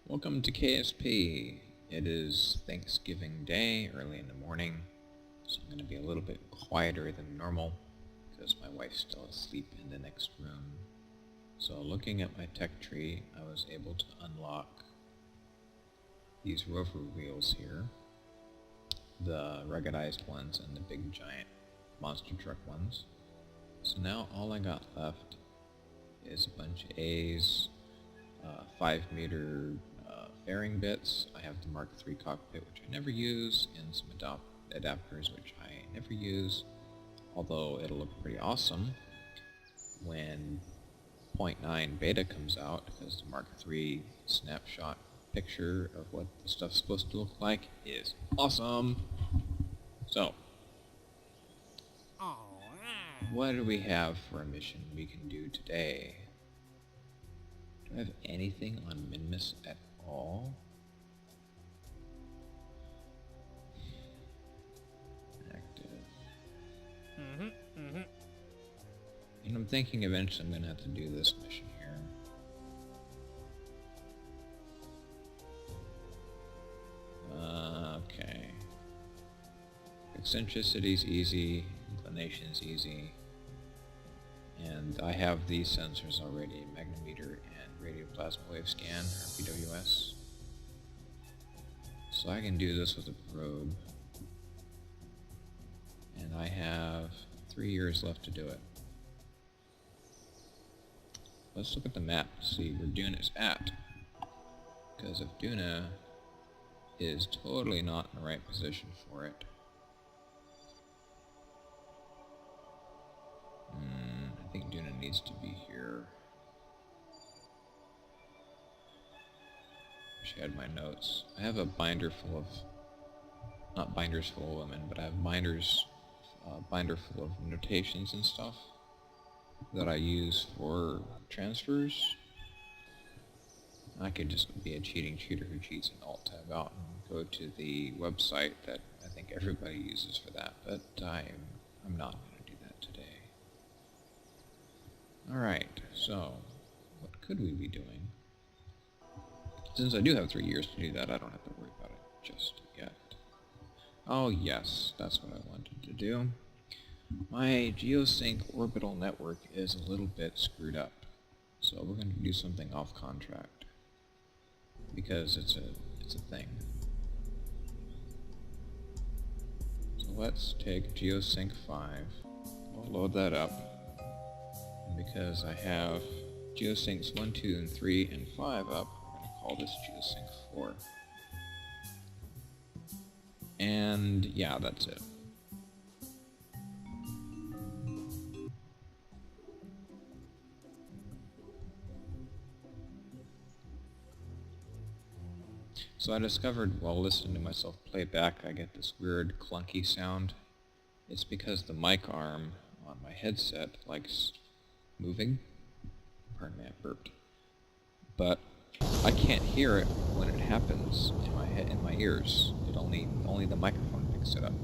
Welcome to KSP. It is Thanksgiving Day, early in the morning, so I'm going to be a little bit quieter than normal because my wife's still asleep in the next room. So looking at my tech tree, I was able to unlock these rover wheels here, the ruggedized ones and the big giant monster truck ones. So now all I got left is a bunch of A's, 5-meter fairing bits. I have the Mark III cockpit, which I never use, and some adapters, which I never use, although it'll look pretty awesome when 0.9 beta comes out, because the Mark III snapshot picture of what the stuff's supposed to look like is awesome. So, what do we have for a mission we can do today? Do I have anything on Minmus at all? Active. And I'm thinking eventually I'm going to have to do this mission here. Okay. Eccentricity's easy, inclination's easy. And I have these sensors already, magnetometer and radio plasma wave scan, or PWS. So I can do this with a probe. And I have 3 years left to do it. Let's look at the map to see where Duna's at. Because if Duna is totally not in the right position for it, I think Duna needs to be here. Wish I had my notes. I have a binder full of, not binders full of women, but I have binder full of notations and stuff that I use for transfers. I could just be a cheating cheater who cheats and alt-tab out and go to the website that I think everybody uses for that, but I'm not going to do that today. Alright, so what could we be doing? Since I do have 3 years to do that, I don't have to worry about it just yet. Oh yes, that's what I wanted to do. My geosync orbital network is a little bit screwed up, so we're going to do something off contract because it's a thing. So let's take geosync 5. We'll load that up. Because I have geosyncs 1, 2, and 3, and 5 up, we're going to call this geosync 4. And yeah, that's it. So I discovered while listening to myself play back, I get this weird clunky sound. It's because the mic arm on my headset likes moving. Pardon me, I burped. But I can't hear it when it happens in my head, in my ears. It only the microphone picks it up,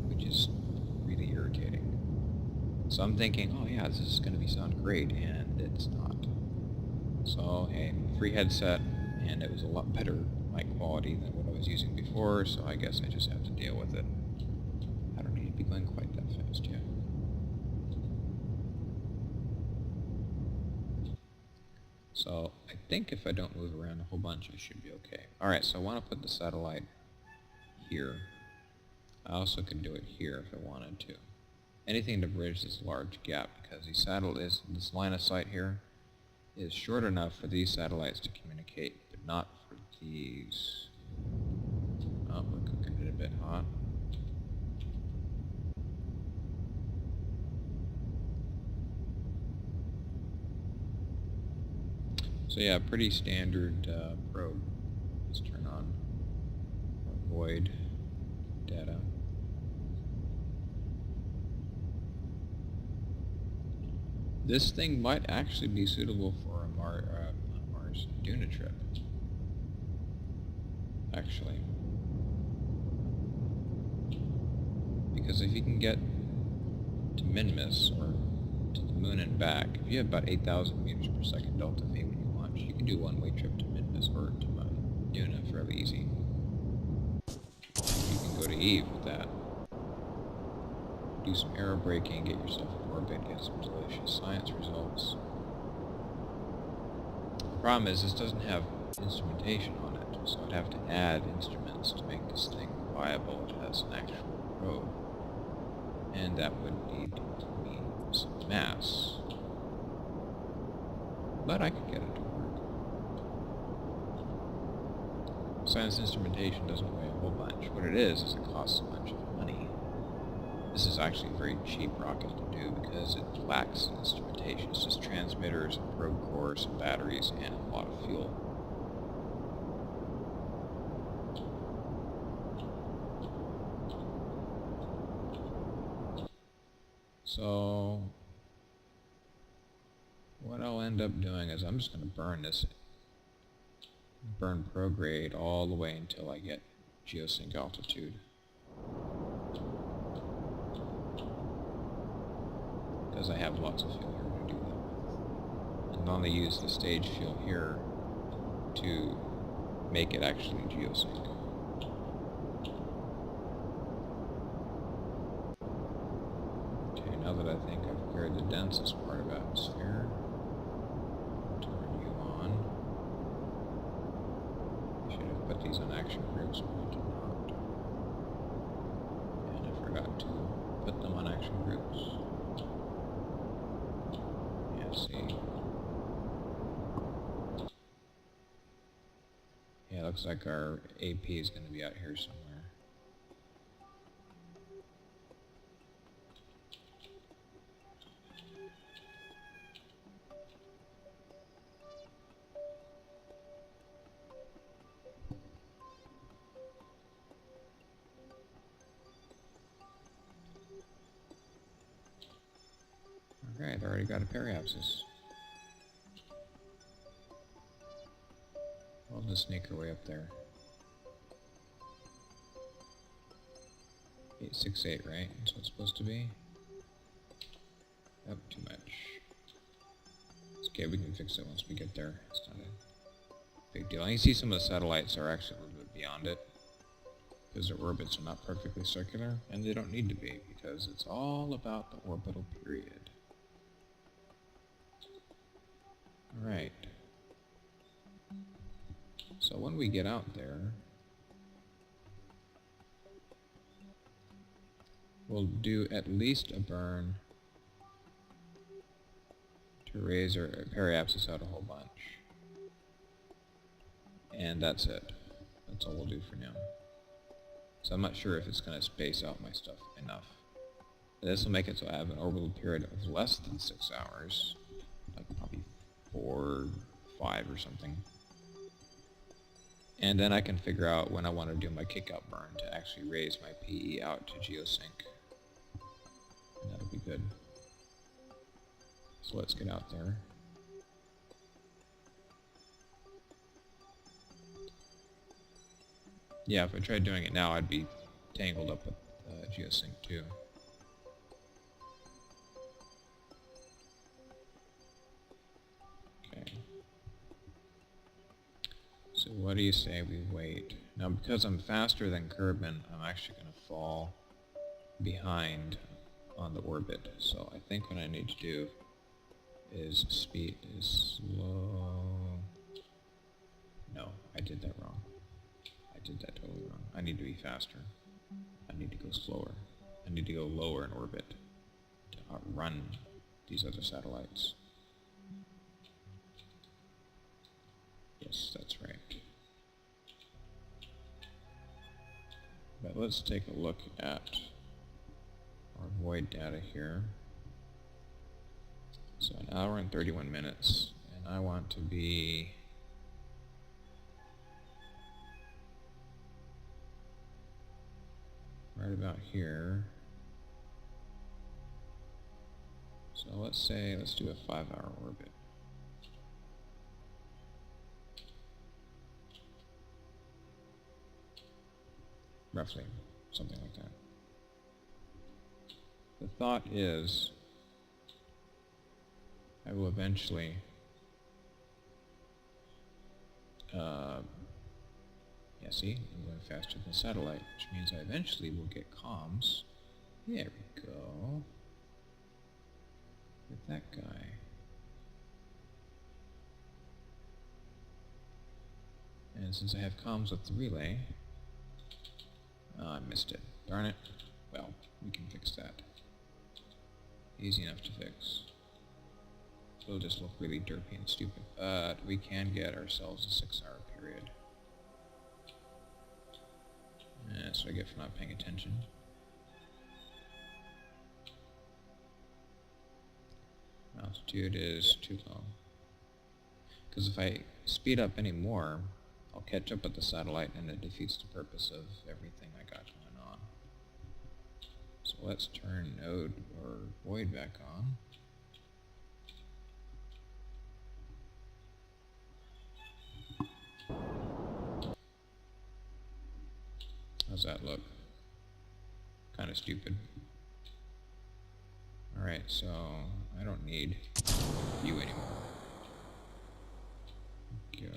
which is really irritating. So I'm thinking, oh yeah, this is going to sound great, and it's not. So hey, free headset, and it was a lot better mic quality than what I was using before. So I guess I just have to deal with it. I don't need to be going quite that fast yet. So I think if I don't move around a whole bunch, I should be okay. Alright, so I want to put the satellite here. I also could do it here if I wanted to. Anything to bridge this large gap, because this line of sight here is short enough for these satellites to communicate, but not for these. Oh, we're cooking it a bit hot. So yeah, pretty standard probe. Let's turn on void data. This thing might actually be suitable for a Mars Duna trip. Actually. Because if you can get to Minmus, or to the moon and back, if you have about 8,000 meters per second delta V when you launch, you can do one-way trip to Minmus. this, or to Yuna fairly easy. You can go to Eve with that. Do some aero braking, get yourself in orbit, get some delicious science results. The problem is this doesn't have instrumentation on it, so I'd have to add instruments to make this thing viable. It has an actual probe, and that would need to mean some mass. But I could get it to work. Science instrumentation doesn't weigh a whole bunch. What it is it costs a bunch of money. This is actually a very cheap rocket to do because it lacks instrumentation. It's just transmitters, a probe core, some batteries, and a lot of fuel. So what I'll end up doing is I'm just going to burn prograde all the way until I get geosync altitude. Because I have lots of fuel here to do that with. And only use the stage fuel here to make it actually geosync. Okay, now that I think I've cleared the densest part of atmosphere, I'll turn you on. I should have put these on action groups, but I did not. And I forgot to put them on action groups. See. Yeah, looks like our AP is going to be out here somewhere. Okay, they already got a periapsis. We'll just sneak our way up there. 868, right? That's what it's supposed to be. Oh, too much. It's okay, we can fix it once we get there. It's not a big deal. And you see some of the satellites are actually a little bit beyond it, because their orbits are not perfectly circular, and they don't need to be, because it's all about the orbital period. Alright. So when we get out there, we'll do at least a burn to raise our periapsis out a whole bunch. And that's it. That's all we'll do for now. So I'm not sure if it's going to space out my stuff enough. This will make it so I have an orbital period of less than 6 hours. Like probably 4, 5 or something. And then I can figure out when I want to do my kick-out burn to actually raise my PE out to geosync. And that'll be good. So let's get out there. Yeah, if I tried doing it now, I'd be tangled up with geosync too. Okay. So what do you say we wait? Now, because I'm faster than Kerbin, I'm actually going to fall behind on the orbit. So I think what I need to do is speed is slow. No, I did that wrong. I did that totally wrong. I need to be faster. I need to go slower. I need to go lower in orbit to outrun these other satellites. Yes, that's right. But let's take a look at our void data here. So an hour and 31 minutes, and I want to be right about here. So let's do a 5-hour orbit. Roughly, something like that. The thought is I will eventually Yeah, see? I'm going faster than satellite, which means I eventually will get comms. There we go. With that guy. And since I have comms with the relay... Oh, I missed it. Darn it. Well, we can fix that. Easy enough to fix. It'll just look really derpy and stupid. But we can get ourselves a 6-hour period. That's what I get for not paying attention. Altitude is too low. Because if I speed up any more, I'll catch up with the satellite and it defeats the purpose of everything I got going on. So let's turn node or void back on. How's that look? Kind of stupid. Alright, so I don't need you anymore. Go.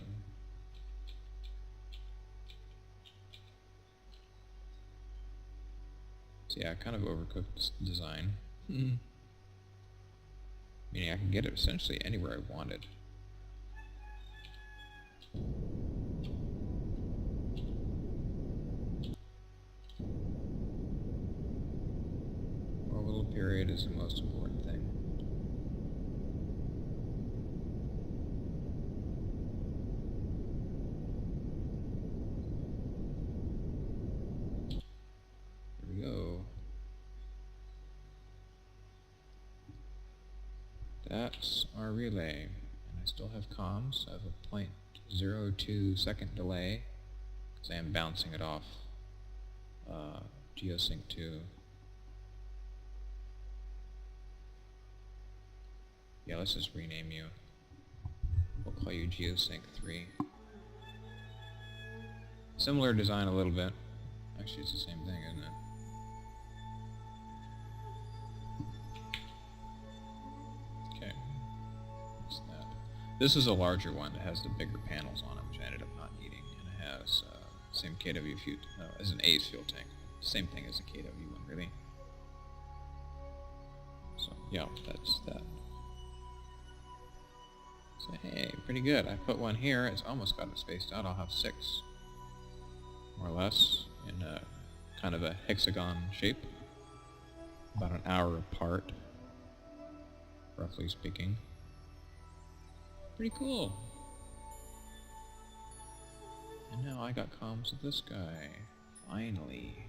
So yeah, I kind of overcooked this design. Meaning I can get it essentially anywhere I wanted. Orbital period is the most important thing. Here we go. That's our relay. And I still have comms. I have a 0.02 second delay because I am bouncing it off Geosync 2. Yeah, let's just rename you. We'll call you Geosync 3. Similar design a little bit. Actually, it's the same thing, isn't it? Okay. What's that? This is a larger one. It has the bigger panels on it, which I ended up not needing. And it has same KW fuel, as an A's fuel tank. Same thing as a KW one, really. So, yeah, that's that. So, hey, pretty good. I put one here. It's almost got it spaced out. I'll have 6, more or less, in a kind of a hexagon shape. About an hour apart, roughly speaking. Pretty cool. And now I got comms with this guy. Finally.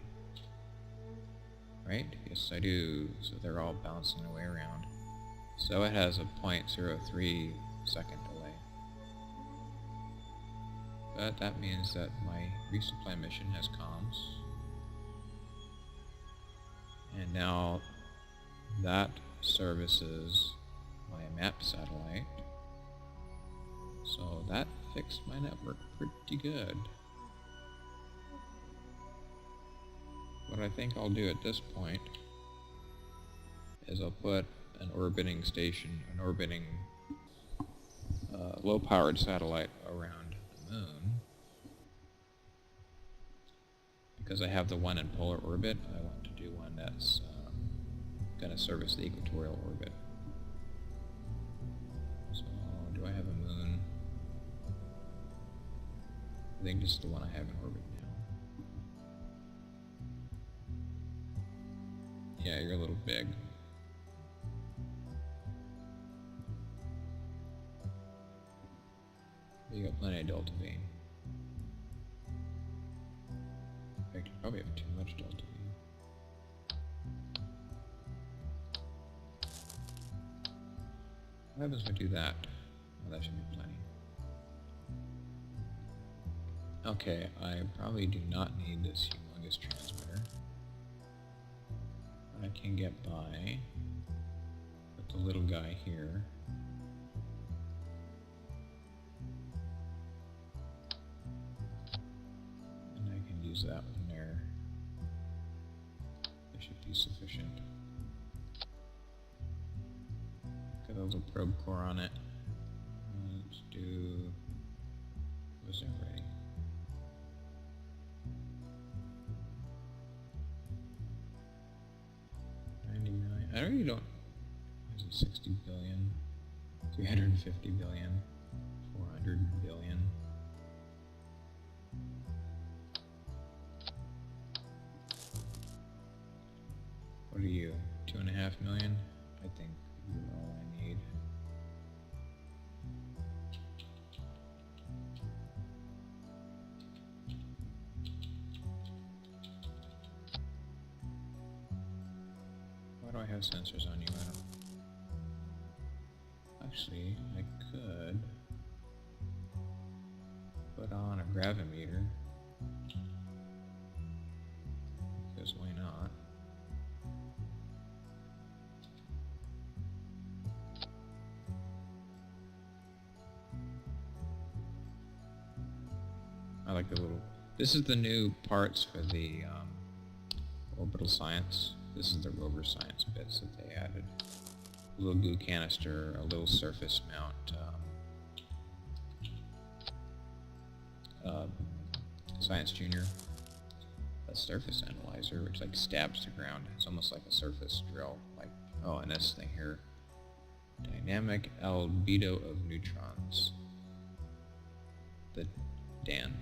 Right? Yes, I do. So they're all bouncing away around. So it has a 0.03 second delay. But that means that my resupply mission has comms. And now that services my map satellite. So that fixed my network pretty good. What I think I'll do at this point is I'll put an orbiting station, an orbiting low-powered satellite around the moon. Because I have the one in polar orbit, I want to do one that's going to service the equatorial orbit. So, do I have a moon? I think this is the one I have in orbit now. Yeah, you're a little big. You got plenty of delta V. In fact, you probably have too much delta V. What happens if I do that? Oh, that should be plenty. Okay, I probably do not need this humongous transmitter. I can get by with the little guy here. And I can use that one there. That should be sufficient. Got a little probe core on it. Let's do... Was is that ready? I really don't. Is it 60 billion? 350 billion? 400 billion? What are you? 2.5 million? I think you're all I need. Why do I have sensors on you? I don't. Actually, I could put on a gravimeter. Because why not? I like the little. This is the new parts for the orbital science. This is the rover science bits that they added. A little glue canister, a little surface mount Science Junior, a surface analyzer which like stabs the ground. It's almost like a surface drill. Like, oh, and this thing here, dynamic albedo of neutrons. The Dan.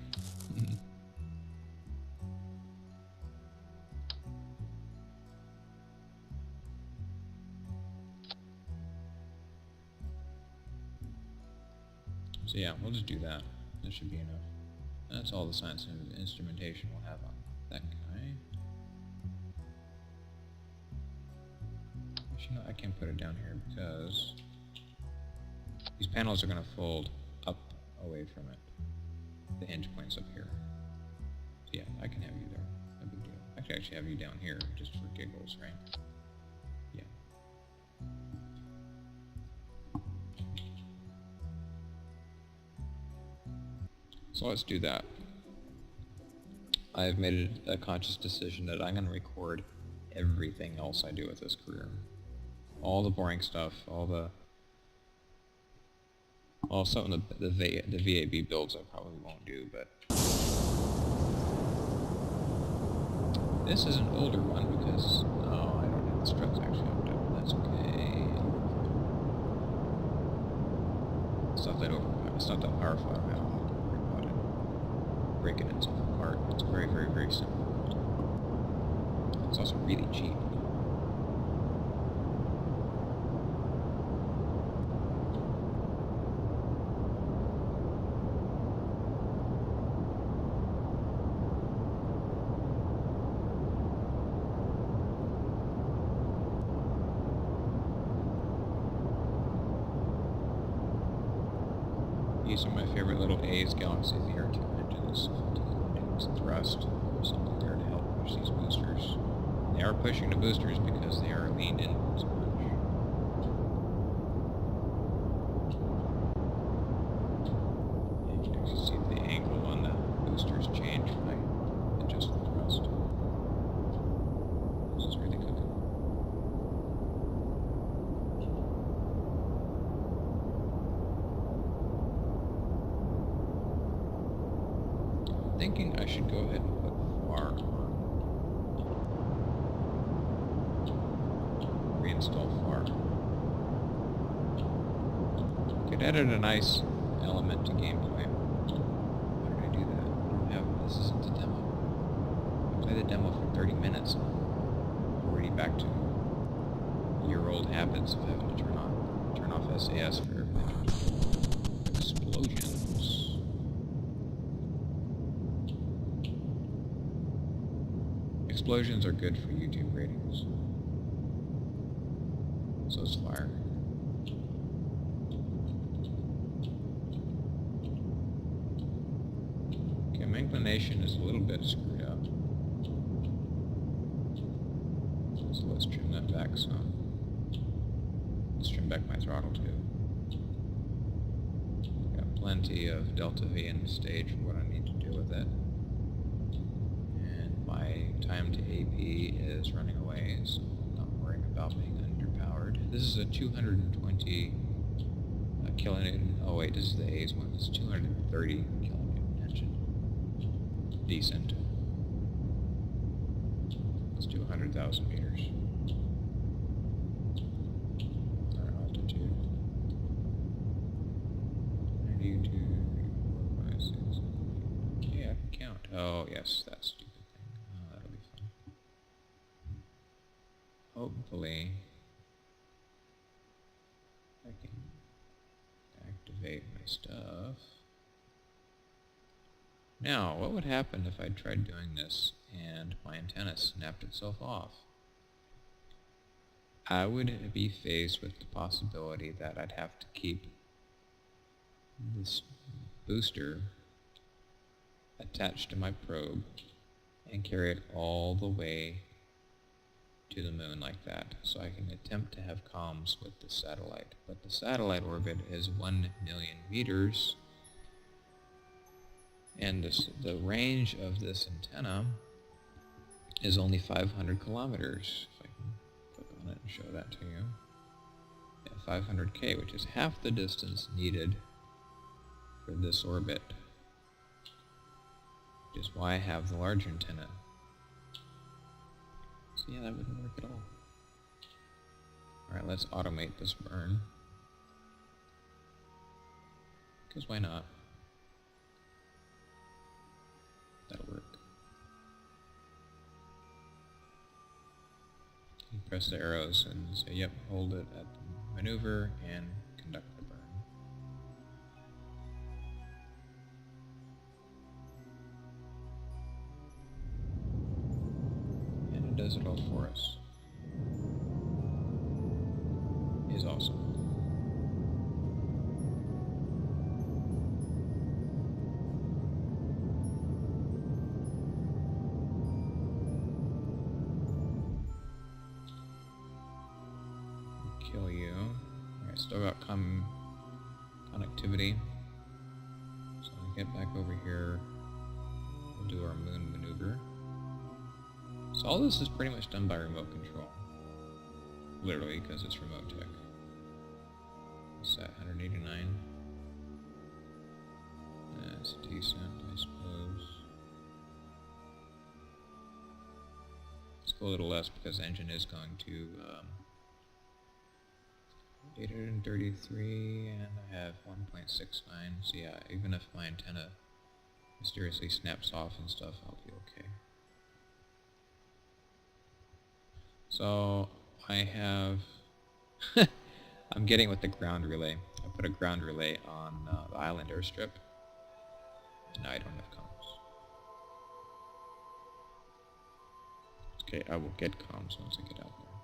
So yeah, we'll just do that. That should be enough. That's all the science and instrumentation we'll have on that guy. Actually, no, I can't put it down here because these panels are going to fold up away from it. The hinge point's up here. Yeah, I can have you there. No big deal. I could actually have you down here just for giggles, right? Yeah. So let's do that. I've made a conscious decision that I'm going to record everything else I do with this career. All the boring stuff, all some of the VAB builds I probably won't do, but this is an older one because I don't have the struts actually hooked up. That's okay. It's not that powerful. I don't have to worry about it breaking itself apart. It's very, very, very simple. It's also really cheap. These are my favorite little A's Galaxy VR2 engines. It's thrust, something there to help push these boosters. They are pushing the boosters because they are leaned in so much. And you can actually see the angle on the boosters change when I adjust the thrust. This is really cooking. Thinking I should go ahead and put FAR on. Reinstall FAR. Could edit a nice element to gameplay. Why did I do that? I don't have, this isn't a demo. I played the demo for 30 minutes and I'm already back to year-old habits of having to turn off SAS for explosions. Explosions are good for YouTube ratings. So is fire. Okay, my inclination is a little bit screwed up. So let's trim that back some. Let's trim back my throttle too. Got plenty of delta V in the stage for what I need to do with it. My time to AP is running away, so I'm not worrying about being underpowered. This is a 220 kilonewton. Oh wait, this is the A's one. This is 230 kilonewton. decent. Let's do 100,000 meters. Our altitude. 92, 84, 5, 6. Yeah, I can count. Oh, yes, that stupid thing. Oh, that'll be fun. Hopefully, I can activate my stuff. Now, what would happen if I tried doing this and my antenna snapped itself off? I would be faced with the possibility that I'd have to keep this booster attached to my probe and carry it all the way to the moon like that, so I can attempt to have comms with the satellite. But the satellite orbit is 1 million meters, and the range of this antenna is only 500 kilometers. If I can click on it and show that to you. Yeah, 500K, which is half the distance needed for this orbit, which is why I have the larger antenna. So yeah, that wouldn't work at all. Alright, let's automate this burn. Because why not? That'll work. You press the arrows and say, yep, hold it at the maneuver and conduct the burn. And it does it all for us. Is awesome. Kill you. Alright, still got connectivity. So I'll get back over here. We'll do our moon maneuver. So all this is pretty much done by remote control. Literally, because it's remote tech. What's that, 189? That's decent, I suppose. Let's go a little less because the engine is going to 833, and I have 1.69, so yeah, even if my antenna mysteriously snaps off and stuff, I'll be okay. So, I have... I'm getting with the ground relay. I put a ground relay on the island airstrip, and now I don't have comms. Okay, I will get comms once I get out there.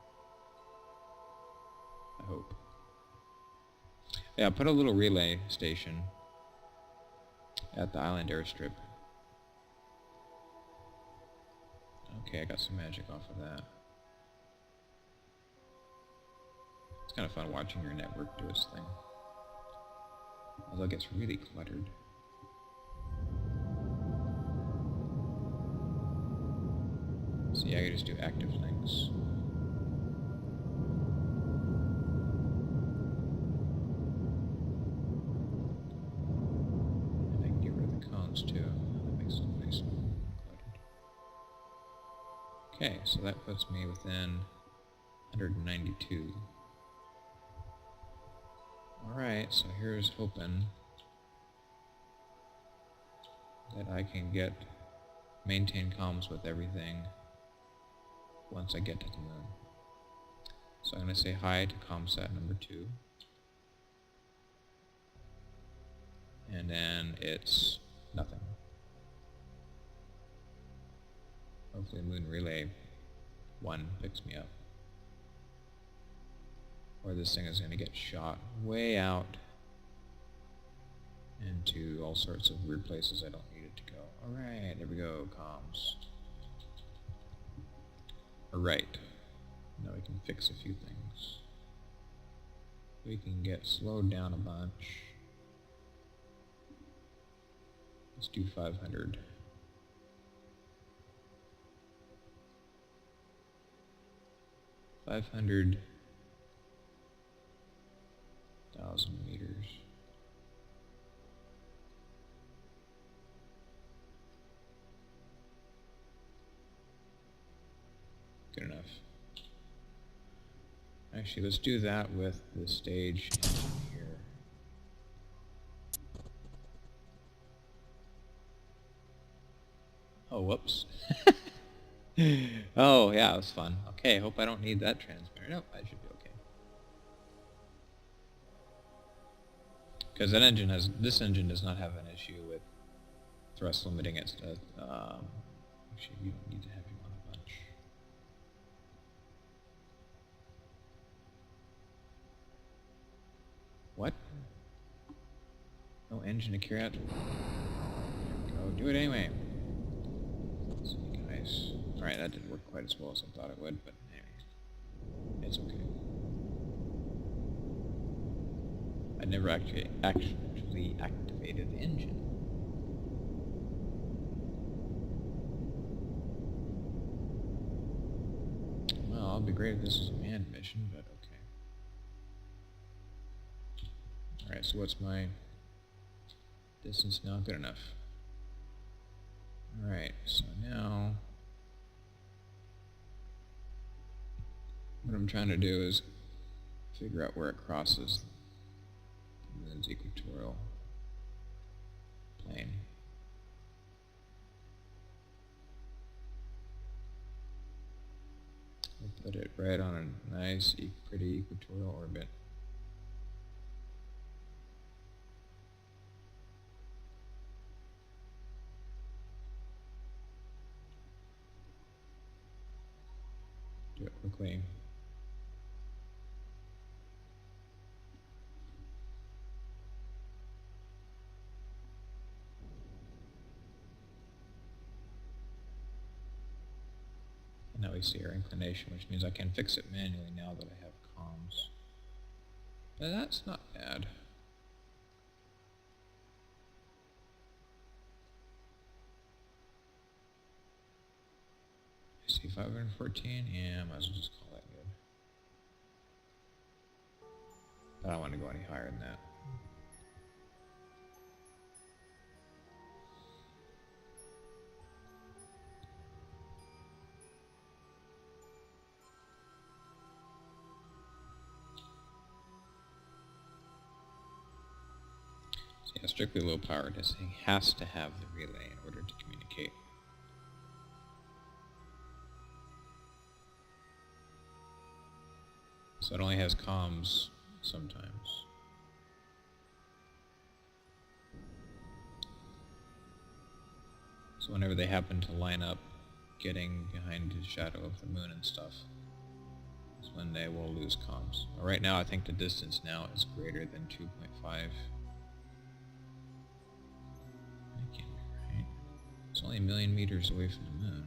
I hope. Yeah, I put a little relay station at the island airstrip. Okay, I got some magic off of that. It's kind of fun watching your network do its thing. Although it gets really cluttered. So yeah, I can just do active links. And I can get rid of the cones too. That makes it nice and cluttered. Okay, so that puts me within 192. Alright, so here's hoping that I can maintain comms with everything once I get to the moon. So I'm going to say hi to ComSat number 2. And then it's nothing. Hopefully Moon Relay 1 picks me up. Or this thing is going to get shot way out into all sorts of weird places I don't need it to go. Alright, there we go, comms. Alright, now we can fix a few things. We can get slowed down a bunch. Let's do 500. $500,000 meters. Good enough. Actually, let's do that with the stage engine here. Oh, whoops. Oh, yeah, it was fun. Okay, hope I don't need that transmitter. Nope, I should be okay. Because that engine has, this engine does not have an issue with thrust limiting it. Actually, you don't need to have him on a bunch. What? No engine to carry out. There we go. Do it anyway. See you guys. Alright, that didn't work quite as well as I thought it would, but anyway. It's okay. I never actually activated the engine. Well, it'll be great if this is a manned mission, but okay. Alright, so what's my distance now? Good enough. Alright, so now what I'm trying to do is figure out where it crosses the moon's equatorial plane. We'll put it right on a nice, pretty equatorial orbit. Do it quickly. Now we see our inclination, which means I can fix it manually now that I have comms. But that's not bad. I see 514, yeah, might as well just call that good. I don't want to go any higher than that. Yeah, strictly low power testing has to have the relay in order to communicate. So it only has comms sometimes. So whenever they happen to line up getting behind the shadow of the moon and stuff, is when they will lose comms. Right now I think the distance now is greater than 2.5. It's only 1 million meters away from the moon.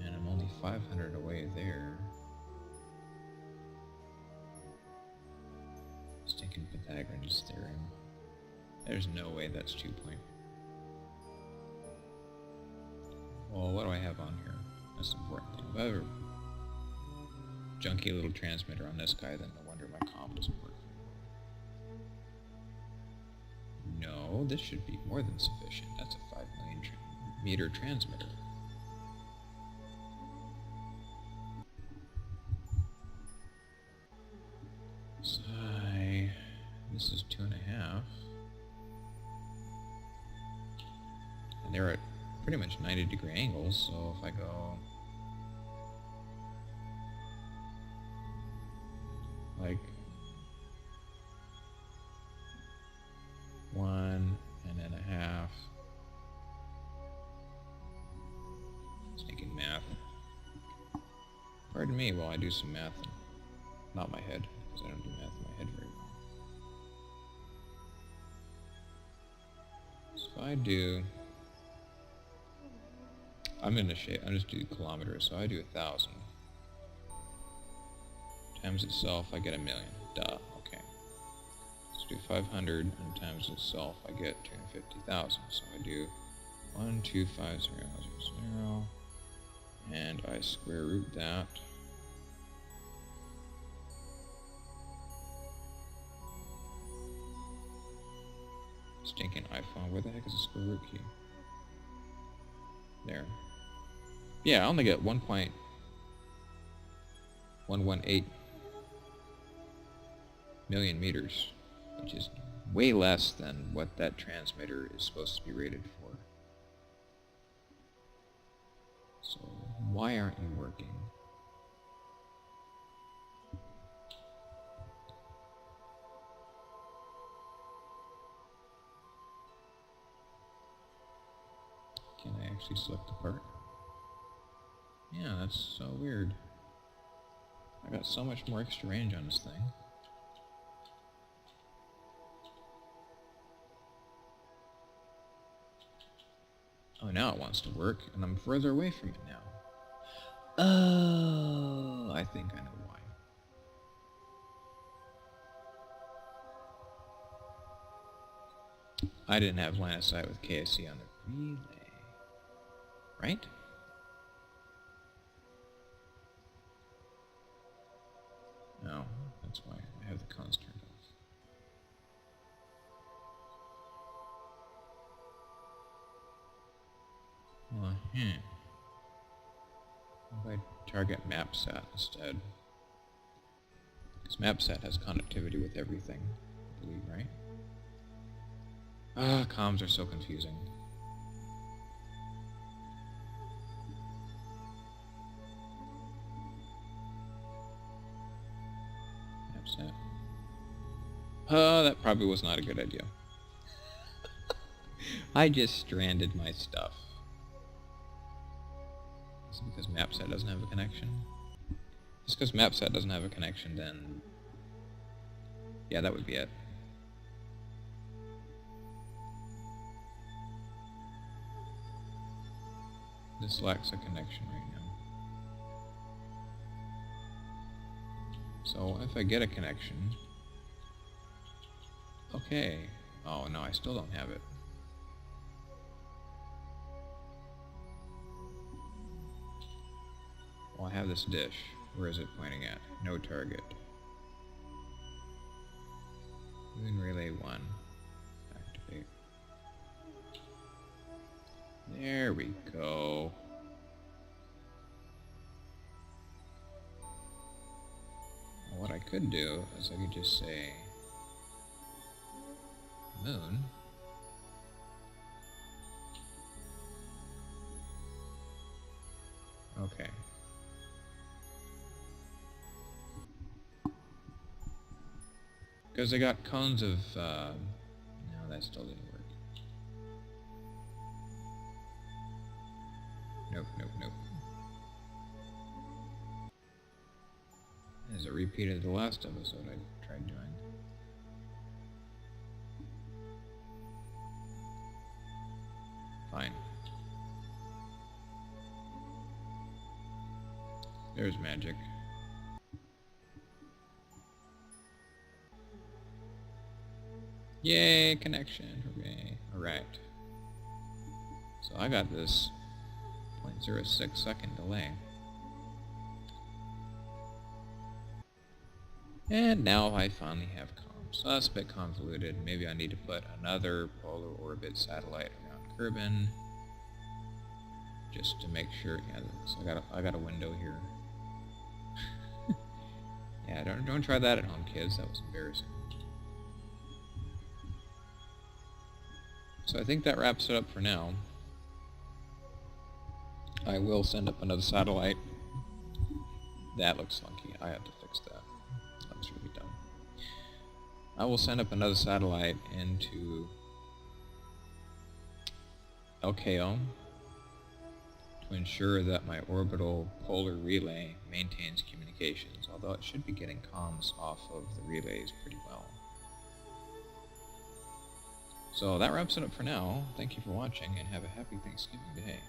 And I'm only 500 away there. Stinking Pythagorean's theorem. There's no way that's 2 point. Well, what do I have on here? That's the important thing. If I have a junky little transmitter on this guy, then no wonder my comm doesn't work. No, this should be more than sufficient. That's a 5 million meter transmitter. Psi, this is 2.5. And they're at pretty much 90-degree angles, so if I go like 1.5. Just making math. Pardon me while I do some math. Not my head, because I don't do math in my head very well. So if I do, I'm just do kilometers, so I do 1,000 times itself, I get 1 million. Duh. Okay. Let's do 500 and times itself, I get 250,000. So I do 125,000, and I square root that. Stinking iPhone, where the heck is the square root key? There. Yeah, I only get 1.118 million meters, which is way less than what that transmitter is supposed to be rated for. So why aren't you working? Can I actually select the part? Yeah, that's so weird. I got so much more extra range on this thing. Oh, now it wants to work, and I'm further away from it now. Oh, I think I know why. I didn't have line of sight with KSC on the relay. Right? No, that's why I have the cons turned off. Well, if I target MapSat instead? Because MapSat has connectivity with everything, I believe, right? Ah, comms are so confusing. MapSat. Oh, that probably was not a good idea. I just stranded my stuff. Is it because MapSat doesn't have a connection? Just because MapSat doesn't have a connection, then... yeah, that would be it. This lacks a connection right now. So if I get a connection... okay. Oh no, I still don't have it. Well, I have this dish. Where is it pointing at? No target. Moon Relay 1. Activate. There we go. Well, what I could do is I could just say moon. Okay. Because I got cones of, no, that still didn't work. Nope, nope, nope. As a repeat of the last episode I tried doing. Fine. There's magic. Yay, connection. Hooray. Alright. So I got this 0.06 second delay. And now I finally have comm. So that's a bit convoluted. Maybe I need to put another polar orbit satellite around Kerbin. Just to make sure. Yeah, so I got a window here. Yeah, don't try that at home, kids. That was embarrassing. So I think that wraps it up for now. I will send up another satellite. That looks funky. I have to fix that. That was really dumb. I will send up another satellite into LKO to ensure that my orbital polar relay maintains communications, although it should be getting comms off of the relays pretty well. So that wraps it up for now. Thank you for watching and have a happy Thanksgiving Day.